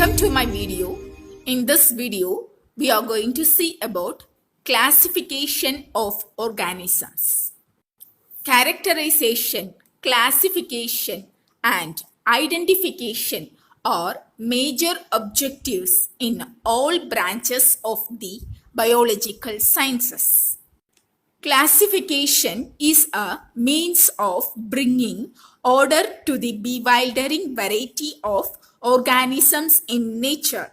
Welcome to my video. In this video, we are going to see about classification of organisms. Characterization, classification, and identification are major objectives in all branches of the biological sciences. Classification is a means of bringing order to the bewildering variety of organisms in nature.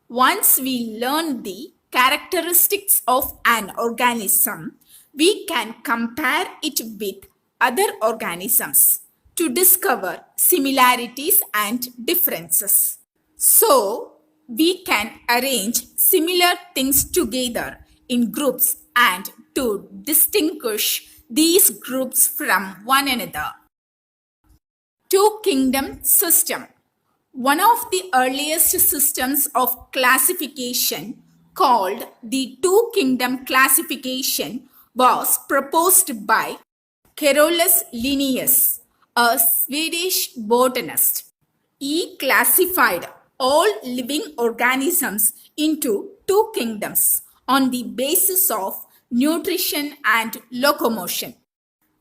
Once we learn the characteristics of an organism, we can compare it with other organisms to discover similarities and differences. So, we can arrange similar things together in groups and to distinguish these groups from one another. Two-kingdom system. One of the earliest systems of classification, called the two-kingdom classification, was proposed by Carolus Linnaeus, a Swedish botanist. He classified all living organisms into two kingdoms on the basis of nutrition and locomotion.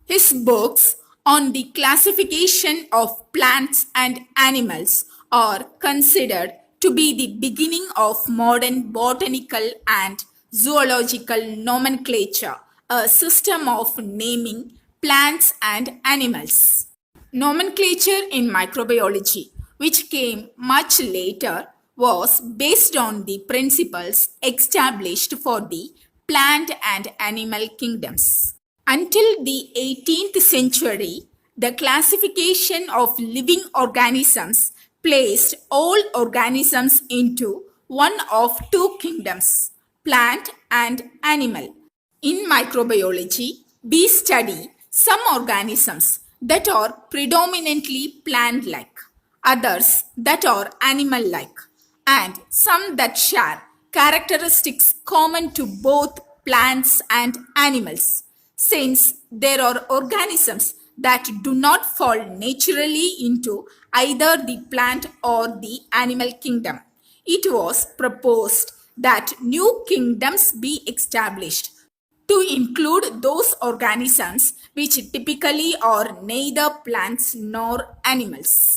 His books on the classification of plants and animals are considered to be the beginning of modern botanical and zoological nomenclature, a system of naming plants and animals. Nomenclature in microbiology, which came much later, was based on the principles established for the plant and animal kingdoms. Until the 18th century, the classification of living organisms placed all organisms into one of two kingdoms, plant and animal. In microbiology, we study some organisms that are predominantly plant-like, others that are animal-like, and some that share characteristics common to both plants and animals. Since there are organisms that do not fall naturally into either the plant or the animal kingdom, it was proposed that new kingdoms be established to include those organisms which typically are neither plants nor animals.